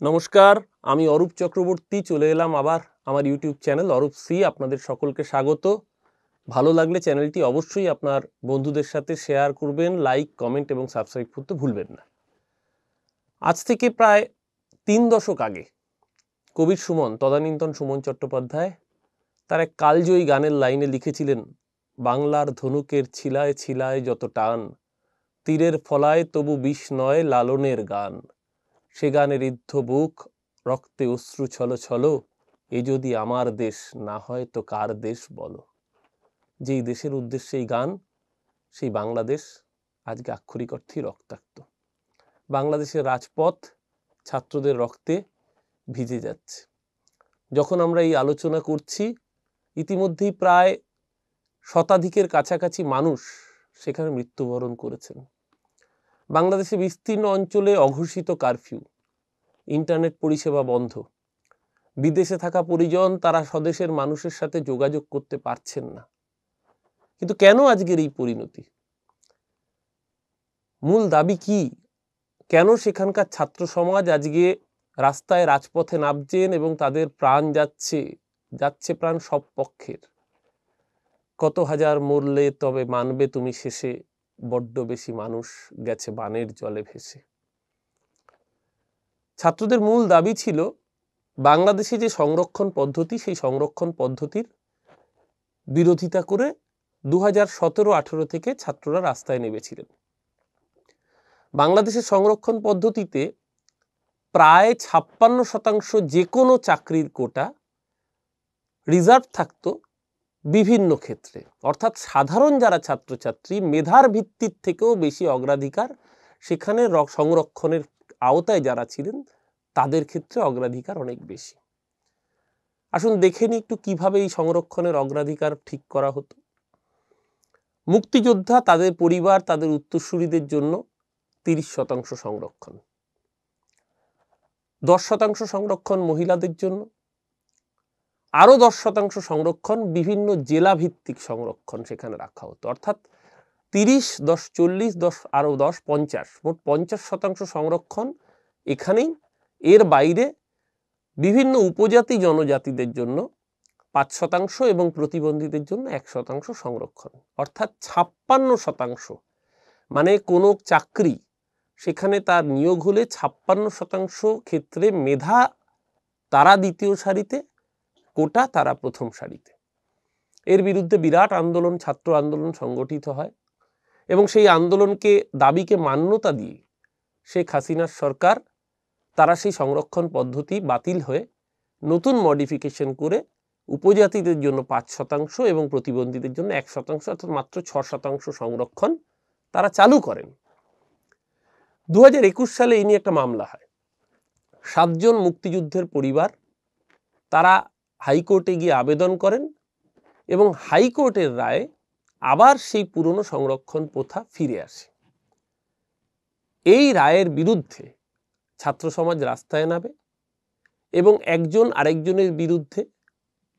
নমস্কার, আমি অরূপ চক্রবর্তী চলে এলাম আবার আমার ইউটিউব চ্যানেল অরূপ সি। আপনাদের সকলকে স্বাগত। ভালো লাগলে চ্যানেলটি অবশ্যই আপনার বন্ধুদের সাথে শেয়ার করবেন, লাইক, কমেন্ট এবং সাবস্ক্রাইব করতে ভুলবেন না। আজ থেকে প্রায় 3 দশক আগে কবির সুমন, তদানীন্তন সুমন চট্টোপাধ্যায় তার এক কালজয়ী গানের লাইনে লিখেছিলেন, বাংলার ধনুকের ছিলায় ছিলায় যত টান, তীরের ফলায় তবু বিষ নয় লালনের গান, সে গানের ঋদ্ধ বুক রক্তে অশ্রু ছলো ছলো, এ যদি আমার দেশ না হয় তো কার দেশ বলো। যেই দেশের উদ্দেশ্যে এই গান, সেই বাংলাদেশ আজকে আক্ষরিক অর্থেই রক্তাক্ত। বাংলাদেশের রাজপথ ছাত্রদের রক্তে ভিজে যাচ্ছে। যখন আমরা এই আলোচনা করছি, ইতিমধ্যেই প্রায় শতাধিকের কাছাকাছি মানুষ সেখানে মৃত্যুবরণ করেছেন। বাংলাদেশে বিস্তীর্ণ অঞ্চলে অঘোষিত কারফিউ, ইন্টারনেট পরিষেবা বন্ধ, বিদেশে থাকা পরিজন তারা স্বদেশের মানুষের সাথে যোগাযোগ করতে পারছেন না। কিন্তু কেন আজকের এই পরিণতি? মূল দাবি কি? কেন সেখানকার ছাত্র সমাজ আজকে রাস্তায় রাজপথে নামছেন এবং তাদের প্রাণ যাচ্ছে প্রাণ সব পক্ষের? কত হাজার মরলে তবে মানবে তুমি শেষে, বড্ড বেশি মানুষ গেছে বানের জলে ভেসে। ছাত্রদের মূল দাবি ছিল বাংলাদেশে যে সংরক্ষণ পদ্ধতি, সেই সংরক্ষণ পদ্ধতির বিরোধিতা করে 2017-18 থেকে ছাত্ররা রাস্তায় নেমেছিলেন। বাংলাদেশের সংরক্ষণ পদ্ধতিতে প্রায় 56% যে কোনো চাকরির কোটা রিজার্ভ থাকতো বিভিন্ন ক্ষেত্রে, অর্থাৎ সাধারণ যারা ছাত্রছাত্রী মেধার ভিত্তির থেকেও বেশি অগ্রাধিকার সেখানে সংরক্ষণের আওতায় যারা ছিলেন তাদের ক্ষেত্রে অগ্রাধিকার অনেক বেশি। আসুন দেখে নিই একটু কিভাবে এই সংরক্ষণের অগ্রাধিকার ঠিক করা হতো। মুক্তিযোদ্ধা, তাদের পরিবার, তাদের উত্তরসূরিদের জন্য 30% সংরক্ষণ, 10% সংরক্ষণ মহিলাদের জন্য, আরো 10% সংরক্ষণ বিভিন্ন জেলা ভিত্তিক সংরক্ষণ সেখানে রাখা হতো। অর্থাৎ 30, 10, 40, 10 আরো 10, 50, মোট 50% সংরক্ষণ এখানেই। এর বাইরে বিভিন্ন উপজাতি জনজাতিদের জন্য 5% এবং প্রতিবন্ধীদের জন্য 1% সংরক্ষণ, অর্থাৎ 56%। মানে কোনো চাকরি সেখানে তার নিয়োগ হলে 56% ক্ষেত্রে মেধা তারা দ্বিতীয় সারিতে, কোটা তারা প্রথম সারিতে। এর বিরুদ্ধে বিরাট আন্দোলন, ছাত্র আন্দোলন সংগঠিত হয় এবং সেই আন্দোলনকে, দাবিকে মান্যতা দিয়ে শেখ হাসিনার সরকার তারা সেই সংরক্ষণ পদ্ধতি বাতিল হয়ে নতুন মডিফিকেশন করে উপজাতিদের জন্য 5% এবং প্রতিবন্ধীদের জন্য 1%, অর্থাৎ মাত্র 6% সংরক্ষণ তারা চালু করেন। 2021 সালে এই নিয়ে একটা মামলা হয়। 7 জন মুক্তিযুদ্ধের পরিবার তারা হাইকোর্টে গিয়ে আবেদন করেন এবং হাইকোর্টের রায়ে আবার সেই পুরনো সংরক্ষণ প্রথা ফিরে আসে। এই রায়ের বিরুদ্ধে ছাত্র সমাজ রাস্তায় নামে এবং একজন আরেকজনের বিরুদ্ধে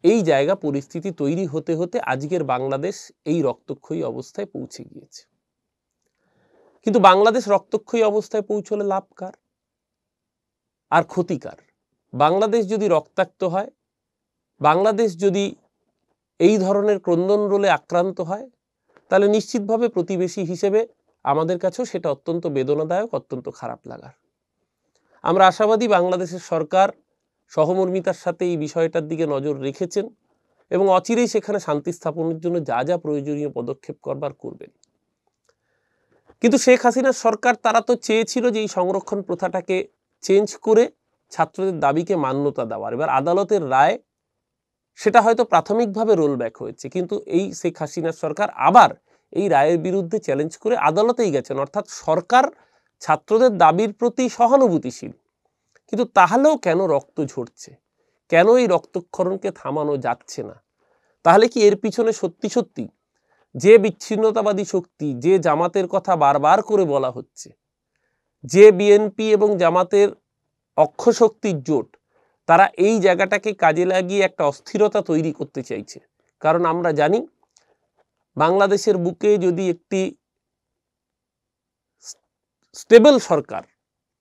এই জায়গা পরিস্থিতি তৈরি হতে হতে আজকের বাংলাদেশ এই রক্তক্ষয়ী অবস্থায় পৌঁছে গিয়েছে। কিন্তু বাংলাদেশ রক্তক্ষয়ী অবস্থায় পৌঁছলে লাভ কার আর ক্ষতিকার? বাংলাদেশ যদি রক্তাক্ত হয়, বাংলাদেশ যদি এই ধরনের ক্রন্দন রোলে আক্রান্ত হয়, তাহলে নিশ্চিতভাবে প্রতিবেশী হিসেবে আমাদের কাছেও সেটা অত্যন্ত বেদনাদায়ক, অত্যন্ত খারাপ লাগার। আমরা আশাবাদী বাংলাদেশের সরকার সহমর্মিতার সাথে এই বিষয়টার দিকে নজর রেখেছেন এবং অচিরেই সেখানে শান্তি স্থাপনের জন্য যা যা প্রয়োজনীয় পদক্ষেপ করবার করবেন। কিন্তু শেখ হাসিনার সরকার তারা তো চেয়েছিল যে এই সংরক্ষণ প্রথাটাকে চেঞ্জ করে ছাত্রদের দাবিকে মান্যতা দেওয়ার। এবার আদালতের রায় সেটা হয়তো প্রাথমিকভাবে রোল ব্যাক হয়েছে, কিন্তু এই শেখ হাসিনার সরকার আবার এই রায়ের বিরুদ্ধে চ্যালেঞ্জ করে আদালতেই গেছেন। অর্থাৎ সরকার ছাত্রদের দাবির প্রতি সহানুভূতিশীল, কিন্তু তাহলেও কেন রক্ত ঝরছে? কেন এই রক্তক্ষরণকে থামানো যাচ্ছে না? তাহলে কি এর পিছনে সত্যি সত্যি যে বিচ্ছিন্নতাবাদী শক্তি, যে জামাতের কথা বারবার করে বলা হচ্ছে, যে বিএনপি এবং জামাতের অক্ষশক্তির জোট, তারা এই জায়গাটাকে কাজে লাগিয়ে একটা অস্থিরতা তৈরি করতে চাইছে? কারণ আমরা জানি বাংলাদেশের বুকে যদি একটি স্টেবল সরকার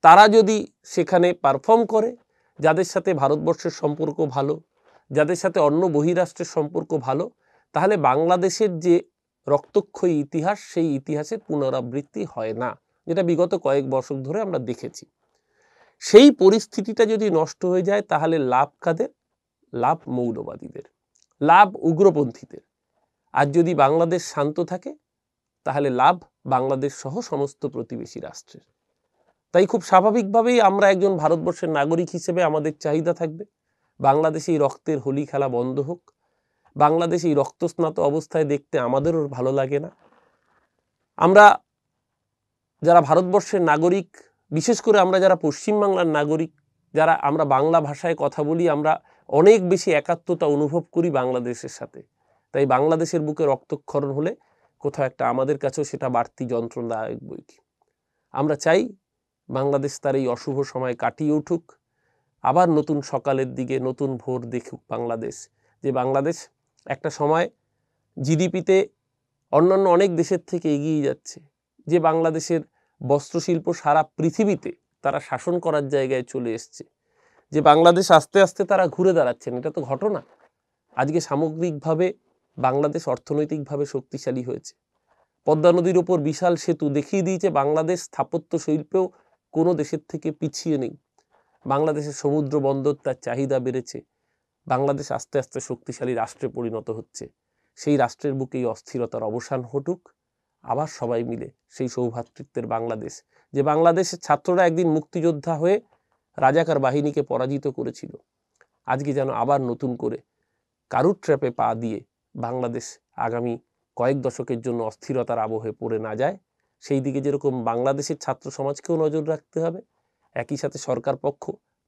তারা যদি সেখানে পারফর্ম করে, যাদের সাথে ভারতবর্ষের সম্পর্ক ভালো, যাদের সাথে অন্য বহিরাষ্ট্রের সম্পর্ক ভালো, তাহলে বাংলাদেশের যে রক্তক্ষয়ী ইতিহাস, সেই ইতিহাসের পুনরাবৃত্তি হয় না, যেটা বিগত কয়েক দশক ধরে আমরা দেখেছি। সেই পরিস্থিতিটা যদি নষ্ট হয়ে যায়, তাহলে লাভ কাদের? লাভ মৌলবাদীদের, লাভ উগ্রপন্থীদের। আর যদি বাংলাদেশ শান্ত থাকে, তাহলে লাভ বাংলাদেশ সহ সমস্ত প্রতিবেশী রাষ্ট্রের। তাই খুব স্বাভাবিকভাবেই আমরা একজন ভারতবর্ষের নাগরিক হিসেবে আমাদের চাহিদা থাকবে বাংলাদেশে এই রক্তের হোলি খেলা বন্ধ হোক। বাংলাদেশ এই রক্তস্নাত অবস্থায় দেখতে আমাদেরও ভালো লাগে না। আমরা যারা ভারতবর্ষের নাগরিক, বিশেষ করে আমরা যারা পশ্চিমবাংলার নাগরিক, যারা আমরা বাংলা ভাষায় কথা বলি, আমরা অনেক বেশি একাত্মতা অনুভব করি বাংলাদেশের সাথে। তাই বাংলাদেশের বুকে রক্তক্ষরণ হলে কোথাও একটা আমাদের কাছেও সেটা বাড়তি যন্ত্রণাদায়ক বই কি। আমরা চাই বাংলাদেশ তার এই অশুভ সময় কাটিয়ে উঠুক, আবার নতুন সকালের দিকে নতুন ভোর দেখুক বাংলাদেশ। যে বাংলাদেশ একটা সময় জিডিপিতে অন্যান্য অনেক দেশের থেকে এগিয়ে যাচ্ছে, যে বাংলাদেশের বস্ত্রশিল্প সারা পৃথিবীতে তারা শাসন করার জায়গায় চলে এসছে, যে বাংলাদেশ আস্তে আস্তে তারা ঘুরে দাঁড়াচ্ছেন। এটা তো ঘটনা। আজকে সামগ্রিকভাবে বাংলাদেশ অর্থনৈতিকভাবে শক্তিশালী হয়েছে। পদ্মা নদীর ওপর বিশাল সেতু দেখিয়ে দিয়েছে বাংলাদেশ স্থাপত্য শিল্পেও কোনো দেশের থেকে পিছিয়ে নেই। বাংলাদেশের সমুদ্র বন্দর, তার চাহিদা বেড়েছে। বাংলাদেশ আস্তে আস্তে শক্তিশালী রাষ্ট্রে পরিণত হচ্ছে। সেই রাষ্ট্রের বুকে এই অস্থিরতার অবসান ঘটুক, আবার সবাই মিলে সেই সৌভ্রাতৃত্বের বাংলাদেশ, যে বাংলাদেশের ছাত্ররা একদিন মুক্তিযোদ্ধা হয়ে রাজাকার বাহিনীকে পরাজিত করেছিল, আজকে যেন আবার নতুন করে কারুর ট্র্যাপে পা দিয়ে বাংলাদেশ আগামী কয়েক দশকের জন্য অস্থিরতার আবহে পড়ে না যায়। সেই দিকে যেরকম বাংলাদেশের ছাত্র সমাজকেও নজর রাখতে হবে, একই সাথে সরকার পক্ষ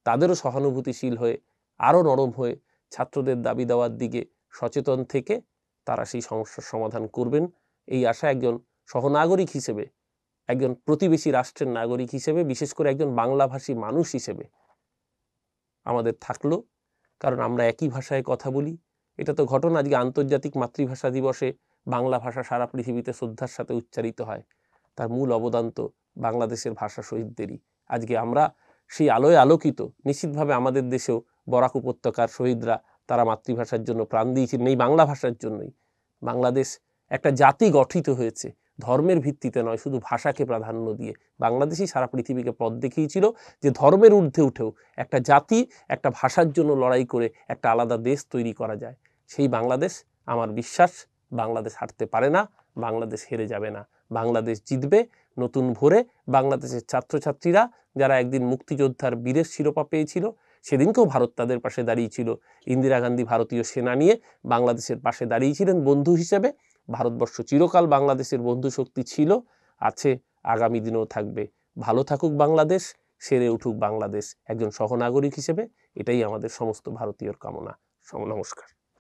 তাদেরও সহানুভূতিশীল হয়ে আরও নরম হয়ে ছাত্রদের দাবি দেওয়ার দিকে সচেতন থেকে তারা সেই সমস্যার সমাধান করবেন, এই আশা একজন সহনাগরিক হিসেবে, একজন প্রতিবেশী রাষ্ট্রের নাগরিক হিসেবে, বিশেষ করে একজন বাংলাভাষী মানুষ হিসেবে আমাদের থাকলো। কারণ আমরা একই ভাষায় কথা বলি। এটা তো ঘটনা, আজকে আন্তর্জাতিক মাতৃভাষা দিবসে বাংলা ভাষা সারা পৃথিবীতে শ্রদ্ধার সাথে উচ্চারিত হয়। তার মূল অবদান তো বাংলাদেশের ভাষা শহীদদেরই। আজকে আমরা সেই আলোয় আলোকিত। নিশ্চিতভাবে আমাদের দেশেও বরাক উপত্যকার শহীদরা তারা মাতৃভাষার জন্য প্রাণ দিয়েছিলেন, এই বাংলা ভাষার জন্যই। বাংলাদেশ একটা জাতি গঠিত হয়েছে ধর্মের ভিত্তিতে নয়, শুধু ভাষাকে প্রাধান্য দিয়ে। বাংলাদেশই সারা পৃথিবীকে পথ দেখিয়েছিল যে ধর্মের ঊর্ধ্বে উঠেও একটা জাতি একটা ভাষার জন্য লড়াই করে একটা আলাদা দেশ তৈরি করা যায়। সেই বাংলাদেশ, আমার বিশ্বাস, বাংলাদেশ হারতে পারে না, বাংলাদেশ হেরে যাবে না, বাংলাদেশ জিতবে। নতুন ভোরে বাংলাদেশের ছাত্রছাত্রীরা যারা একদিন মুক্তিযোদ্ধার বীরের শিরোপা পেয়েছিল, সেদিনকেও ভারত তাদের পাশে দাঁড়িয়েছিল। ইন্দিরা গান্ধী ভারতীয় সেনা নিয়ে বাংলাদেশের পাশে দাঁড়িয়েছিলেন বন্ধু হিসেবে। ভারতবর্ষ চিরকাল বাংলাদেশের বন্ধু শক্তি ছিল, আছে, আগামী দিনেও থাকবে। ভালো থাকুক বাংলাদেশ, সেরে উঠুক বাংলাদেশ একজন সহনাগরিক হিসেবে, এটাই আমাদের সমস্ত ভারতীয়র কামনা। নমস্কার।